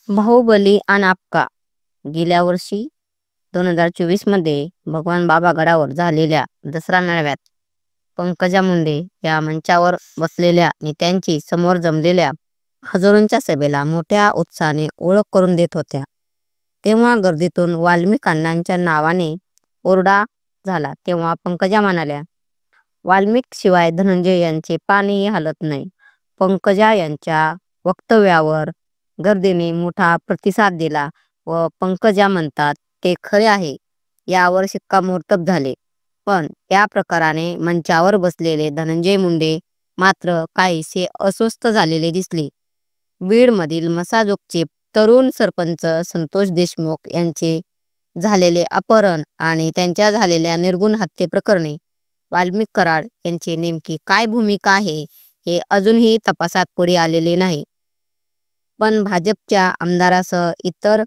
बाहुबली आणि आपका गेल्या वर्षी 2024 मध्ये भगवान बाबा गडावर झालेल्या दसरा मेळाव्यात पंकजा मुंडे या मंचावर बसलेल्या नेत्यांची समोर जमलेल्या हजारोंच्या सभेला मोठ्या उत्साहाने ओळख करून देत होत्या. तेव्हा गर्दीतून वाल्मिक अण्णांच्या नावाने ओरडा झाला तेव्हा पंकजा म्हणाल्या, वाल्मिक शिवाय धनंजय यांचे पाणीही हलत नाही. पंकजा यांच्या वक्तव्यावर गर्दीने मोठा प्रतिसाद दिला व पंकजा म्हणतात ते खरे आहे यावर शिक्कामोर्तब झाले. पण या प्रकाराने मंचावर बसलेले धनंजय मुंडे मात्र काहीसे अस्वस्थ झालेले दिसले. बीडमधील मसाजोगचे तरुण सरपंच संतोष देशमुख यांचे झालेले अपहरण आणि त्यांच्या झालेल्या निर्गुण हत्येप्रकरणी वाल्मिक कराड यांची नेमकी काय भूमिका आहे हे अजूनही तपासात पुढे आलेले नाही. पण भाजपच्या आमदारासह इतर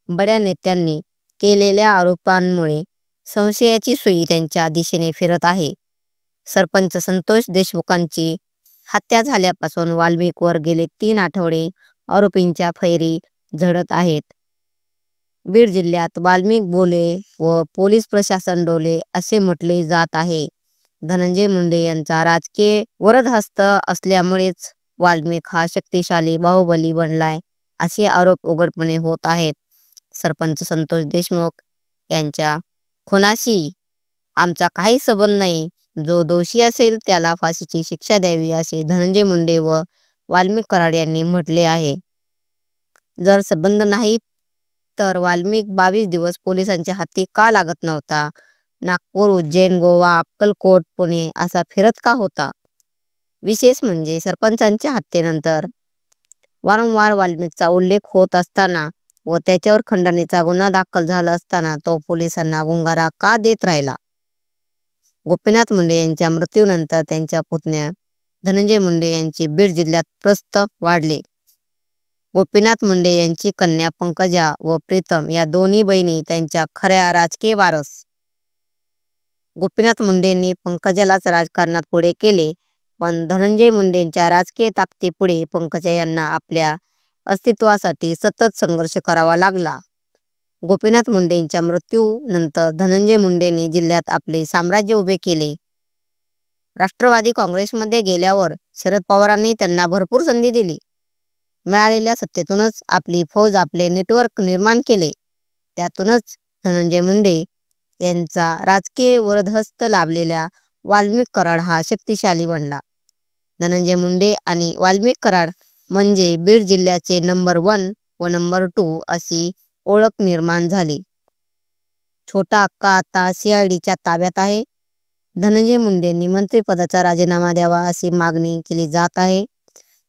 बड्या नेत्यांनी केलेल्या आरोपांमुळे संशयाची सुई त्यांच्या दिशेने फिरत आहे. सरपंच संतोष देशमुखांची हत्या झाल्यापासून वाल्मिकवर गेले 3 आठवडे आरोपींच्या फैरी झडत आहेत. बीड जिल्ह्यात वाल्मिक बोले व पोलीस प्रशासन डोले असे म्हटले जात आहे. धनंजय मुंडे यांचा राजकीय वरदहस्त असल्यामुळेच वाल्मिक हा शक्तिशाली बाहुबली बनलाय असे आरोप उघडपणे होत आहेत. सरपंच संतोष देशमुख यांच्या खुनाशी आमचा काही संबंध नाही. जो दोषी असेल त्याला फाशीची शिक्षा द्यावी असे धनंजय मुंडे व वाल्मिक कराड यांनी म्हटले आहे. जर संबंध नाही तर वाल्मिक 22 दिवस पोलिसांच्या हाती का लागत नव्हता? नागपूर, उज्जैन, गोवा, अक्कलकोट, पुणे असा फिरत का होता? विशेष म्हणजे सरपंचांच्या हत्येनंतर वारंवार वाल्मिकचा उल्लेख होत असताना व त्याच्यावर खंडणीचा गुन्हा दाखल झाला असताना तो पोलिसांना गुंगारा का देत राहिला? गोपीनाथ मुंडे यांच्या मृत्यूनंतर त्यांच्या पुतण्या धनंजय मुंडे यांची बीड जिल्ह्यात प्रस्थ वाढले. गोपीनाथ मुंडे यांची कन्या पंकजा व प्रीतम या दोन्ही बहिणी त्यांच्या खऱ्या राजकीय वारस. गोपीनाथ मुंडेंनी पंकजालाच राजकारणात पुढे केले, पण धनंजय मुंडेंच्या राजकीय ताकदीपुढे पंकजा यांना आपल्या अस्तित्वासाठी सतत संघर्ष करावा लागला. गोपीनाथ मुंडेंच्या मृत्यूनंतर धनंजय मुंडेंनी जिल्ह्यात आपले साम्राज्य उभे केले. राष्ट्रवादी काँग्रेसमध्ये गेल्यावर शरद पवारांनी त्यांना भरपूर संधी दिली. मिळालेल्या सत्तेतूनच आपली फौज, आपले नेटवर्क निर्माण केले. त्यातूनच धनंजय मुंडे यांचा राजकीय वरदहस्त लाभलेला वाल्मिक कराड हा शक्तिशाली बनला. धनंजय मुंडे आणि वाल्मिक कराड म्हणजे बीड जिल्ह्याचे नंबर 1 व नंबर 2 अशी ओळख निर्माण झाली. छोटा अक्का आता CIDच्या ताब्यात आहे. धनंजय मुंडेंनी मंत्रिपदाचा राजीनामा द्यावा अशी मागणी केली जात आहे.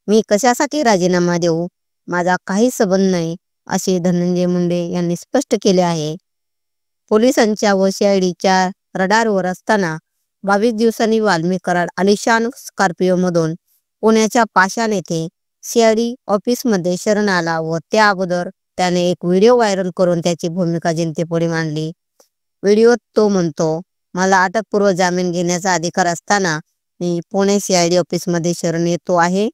मी कशासाठी राजीनामा देऊ? माझा काही संबंध नाही असे धनंजय मुंडे यांनी स्पष्ट केले आहे. पोलिसांच्या व CIDच्या रडारवर असताना 22 दिवसांनी वाल्मिक कराड आलिशान स्कॉर्पिओमधून पुण्याच्या पाषाण येथे CID ऑफिसमध्ये शरण आला व त्या अगोदर त्याने एक व्हिडिओ व्हायरल करून त्याची भूमिका जनतेपुढे मांडली. व्हिडिओत तो म्हणतो, मला अटकपूर्व जामीन घेण्याचा अधिकार असताना मी पुणे CID ऑफिसमध्ये शरण येतो आहे.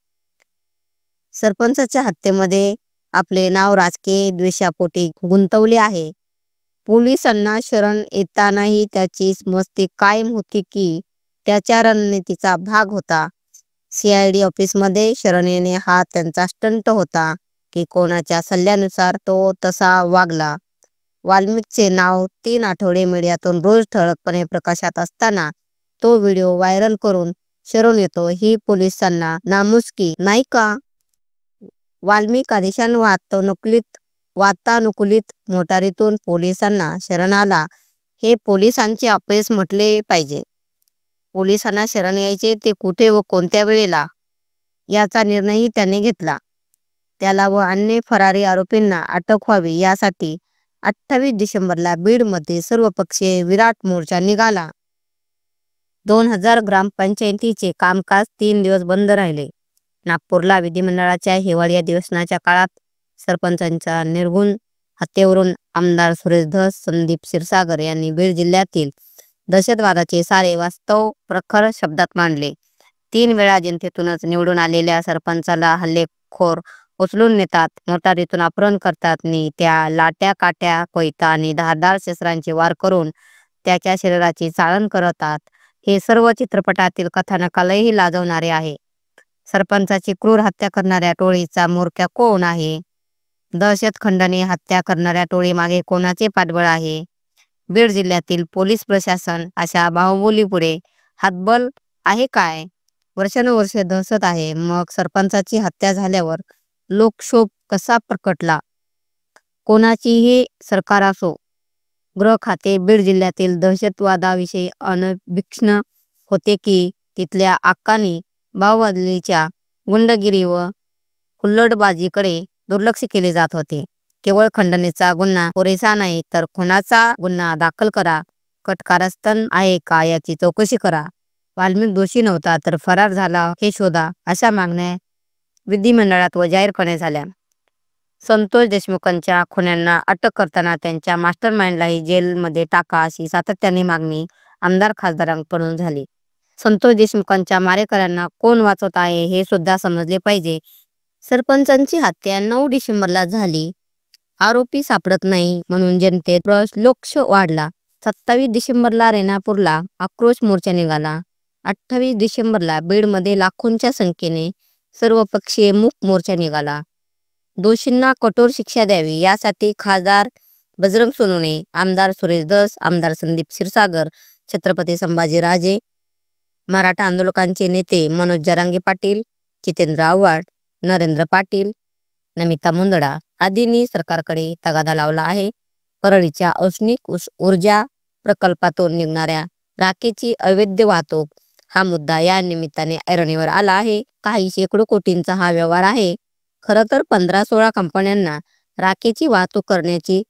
सरपंचाच्या हत्येमध्ये आपले नाव राजकीय द्वेषापोटी गुंतवले आहे. पोलिसांना शरण येतानाही त्याची मस्ती कायम होती की त्याच्या रणनीतीचा भाग होता? CID ऑफिसमध्ये शरण येणे हा त्यांचा स्टंट होता की कोणाच्या सल्ल्यानुसार तो तसा वागला? वाल्मिकचे नाव 3 आठवडे मीडियातून रोज ठळकपणे प्रकाशात असताना तो व्हिडिओ व्हायरल करून शरण येतो ही पोलिसांना नामुष्की नाही का? वाल्मिक आलिशान वातानुकूलित मोटारीतून पोलिसांना शरण आला हे पोलिसांचे अपयश म्हटले पाहिजे. पोलिसांना शरण यायचे ते कुठे व कोणत्या वेळेला याचा निर्णयही त्याने घेतला. त्याला व अन्य फरारी आरोपींना अटक व्हावी यासाठी 28 डिसेंबरला बीडमध्ये सर्वपक्षीय विराट मोर्चा निघाला. 2000 ग्रामपंचायतीचे कामकाज 3 दिवस बंद राहिले. नागपूरला विधिमंडळाच्या हिवाळी अधिवेशनाच्या काळात सरपंचांच्या निर्गुण हत्येवरून आमदार सुरेश धस, संदीप क्षीरसागर यांनी बीड जिल्ह्यातील दहशतवादाचे सारे वास्तव प्रखर शब्दात मांडले. 3 वेळा जनतेतूनच निवडून आलेल्या सरपंचाला हल्लेखोर उचलून नेतात, मोटारीतून अपहरण करतात आणि त्या लाट्या काट्या कोयता आणि धारदार शस्त्रांचे वार करून त्याच्या शरीराची चाळण करतात. हे सर्व चित्रपटातील कथानकालही लाजवणारे आहे. सरपंचाची क्रूर हत्या करणाऱ्या टोळीचा म्होरक्या कोण आहे? दहशत खंडणी हत्या करणाऱ्या टोळीमागे कोणाचे पाठबळ आहे? बीड जिल्ह्यातील पोलीस प्रशासन अशा बाहुबलीपुढे हातबल आहे काय? वर्षानुवर्षे दहशत आहे, मग सरपंचाची हत्या झाल्यावर लोकक्षोभ कसा प्रकटला? कोणाचीही सरकार असो, गृह खाते बीड जिल्ह्यातील दहशतवादाविषयी अनभिक्षण होते की तिथल्या आक्कांनी बाहुबलीच्या गुंडगिरी व हुल्लडबाजीकडे दुर्लक्ष केले जात होते. केवळ खंडणीचा गुन्हा पुरेसा नाही, तर खुनाचा गुन्हा दाखल करा, कटकारस्थान आहे का याची चौकशी करा, वाल्मिक दोषी नव्हता तर फरार झाला हे शोधा, अशा मागण्या विधिमंडळात व जाहीरपणे झाल्या. संतोष देशमुखांच्या खुन्यांना अटक करताना त्यांच्या मास्टरमाइंडलाही जेलमध्ये टाका, अशी सातत्याने मागणी आमदार खासदारांकडून झाली. संतोष देशमुखांच्या मारेकऱ्यांना कोण वाचवत आहे हे सुद्धा समजले पाहिजे. सरपंचांची हत्या 9 डिसेंबरला झाली. आरोपी सापडत नाही म्हणून जनतेत लोक्ष वाढला. 27 डिसेंबरला रेणापूरला आक्रोश मोर्चा निघाला. 28 डिसेंबरला बीडमध्ये लाखोंच्या संख्येने सर्वपक्षीय मूक मोर्चा निघाला. दोषींना कठोर शिक्षा द्यावी यासाठी खासदार बजरंग सोनवणे, आमदार सुरेश धस, आमदार संदीप क्षीरसागर, छत्रपती संभाजीराजे, मराठा आंदोलकांचे नेते मनोज जरांगे पाटील, जितेंद्र आव्हाड, नरेंद्र पाटील, नमिता मुंदडा आदींनी सरकारकडे तगादा लावला आहे. परळीच्या औष्णिक ऊर्जा प्रकल्पातून निघणाऱ्या राखेची अवैध वाहतूक हा मुद्दा या निमित्ताने ऐरणीवर आला आहे. काही शेकडो कोटींचा हा व्यवहार आहे. खरं तर 15-16 कंपन्यांना राखेची वाहतूक करण्याची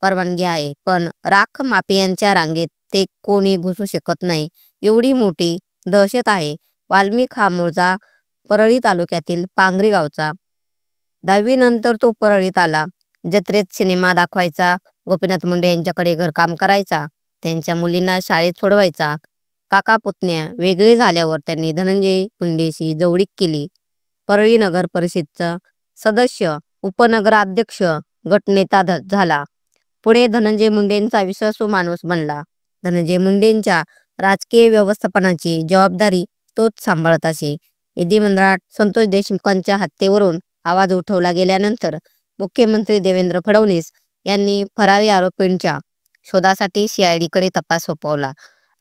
परवानगी आहे, पण राख माफियांच्या रांगेत ते कोणी घुसू शकत नाही, एवढी मोठी दहशत आहे. वाल्मिक हा मूळचा परळी तालुक्यातील पांगरी गावचा. 10वी नंतर तो परळीत आला. जत्रेत सिनेमा दाखवायचा, गोपीनाथ मुंडे यांच्याकडे घरकाम करायचा, त्यांच्या मुलींना शाळेत सोडवायचा. काका पुतण्या वेगळे झाल्यावर त्यांनी धनंजय मुंडेशी जवळीक केली. परळी नगर परिषदचा सदस्य, उपनगराध्यक्ष, गटनेता झाला. पुढे धनंजय मुंडेंचा विश्वासू माणूस बनला. धनंजय मुंडेंच्या राजकीय व्यवस्थापनाची जबाबदारी तोच सांभाळत असे. विधिमंडळात संतोष देशमुखांच्या हत्येवरून आवाज उठवला गेल्यानंतर मुख्यमंत्री देवेंद्र फडणवीस यांनी फरारी आरोपींच्या शोधासाठी CID तपास सोपवला.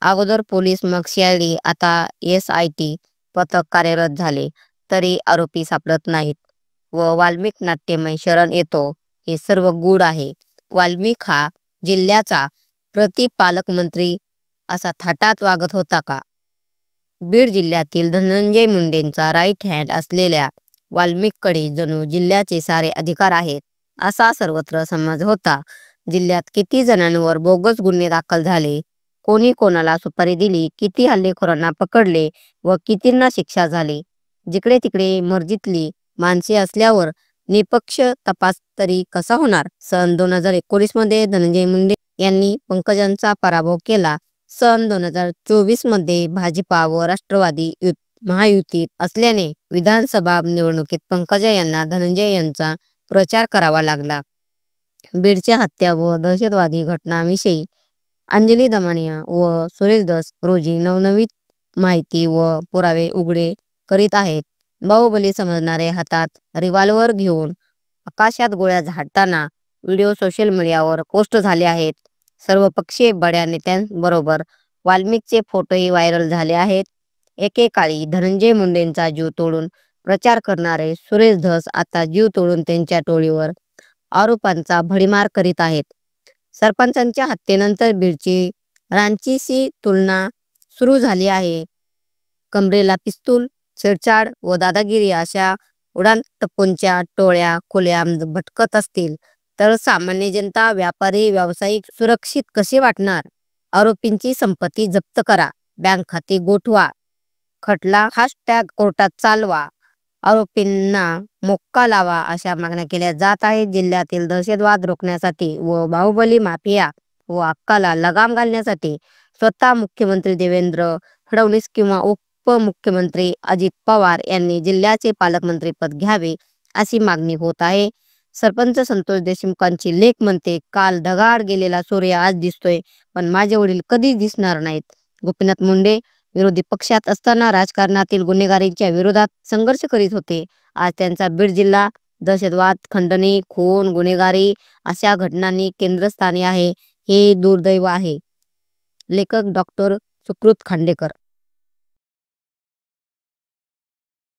अगोदर पोलीस, मग CID, आता SIT पथक कार्यरत झाले, तरी आरोपी सापडत नाहीत व वाल्मिक नाट्यमय शरण येतो. हे सर्व गूढ आहे. वाल्मिक हा जिल्ह्याचा प्रतिपालकमंत्री असा थाटात वागत होता का? बीड जिल्ह्यातील धनंजय मुंडेंचा राईट हँड असलेल्या वाल्मिककडे जणू जिल्ह्याचे सारे अधिकार आहेत, असा सर्वत्र समज होता. जिल्ह्यात किती जणांवर बोगस गुन्हे दाखल झाले, कोणी कोणाला सुपारी दिली, किती हल्लेखोरांना पकडले व कितींना शिक्षा झाली. जिकडे तिकडे मर्जीतली माणसे असल्यावर निपक्ष तपास तरी कसा होणार? सन 2019 मध्ये धनंजय मुंडे यांनी पंकजांचा पराभव केला. सन 2024 मध्ये भाजपा व राष्ट्रवादी महायुतीत असल्याने विधानसभा निवडणुकीत पंकजा यांना धनंजय यांचा प्रचार करावा लागला. बीडच्या हत्या व दहशतवादी घटनांविषयी अंजली दमानिया व सुरेश धस रोजी नवनवीन माहिती व पुरावे उघडे करीत आहेत. बाहुबली समजणारे हातात रिव्हॉल्वर घेऊन आकाशात गोळ्या झाडताना व्हिडिओ सोशल मीडियावर पोस्ट झाले आहेत. सर्वपक्षीय बड्या नेत्यांबरोबर वाल्मिकचे फोटोही व्हायरल झाले आहेत. एकेकाळी धनंजय मुंडेंचा जीव तोडून प्रचार करणारे सुरेश धस आता जीव तोडून त्यांच्या टोळीवर आरोपांचा भडीमार करीत आहेत. सरपंचांच्या हत्येनंतर बीडची रांचीशी तुलना सुरू झाली आहे. कमरेला पिस्तूल, छेडछाड व दादागिरी अशा उडाणटप्पूंच्या टोळ्या खुलेआम भटकत असतील तर सामान्य जनता, व्यापारी, व्यावसायिक सुरक्षित कसे वाटणार? आरोपींची संपत्ती जप्त करा, बँक खाती गोठवा, खटला कोर्टात चालवा, आरोपींना मोक्का लावा, अशा मागण्या केल्या जात आहेत. जिल्ह्यातील दहशतवाद रोखण्यासाठी व बाहुबली माफिया व अक्काला लगाम घालण्यासाठी स्वतः मुख्यमंत्री देवेंद्र फडणवीस किंवा उपमुख्यमंत्री अजित पवार यांनी जिल्ह्याचे पालकमंत्रीपद घ्यावे, अशी मागणी होत आहे. सरपंच संतोष देशमुखांची लेख म्हणते, काल ढगाळ गेलेला सूर्य आज दिसतोय, पण माझे वडील कधीच दिसणार नाहीत. गोपीनाथ मुंडे विरोधी पक्षात असताना राजकारणातील गुन्हेगारीच्या विरोधात संघर्ष करीत होते. आज त्यांचा बीड जिल्हा दहशतवाद, खंडणी, खून, गुन्हेगारी अशा घटनांनी केंद्रस्थानी आहे. हे दुर्दैव आहे. लेखक डॉक्टर सुकृत खांडेकर.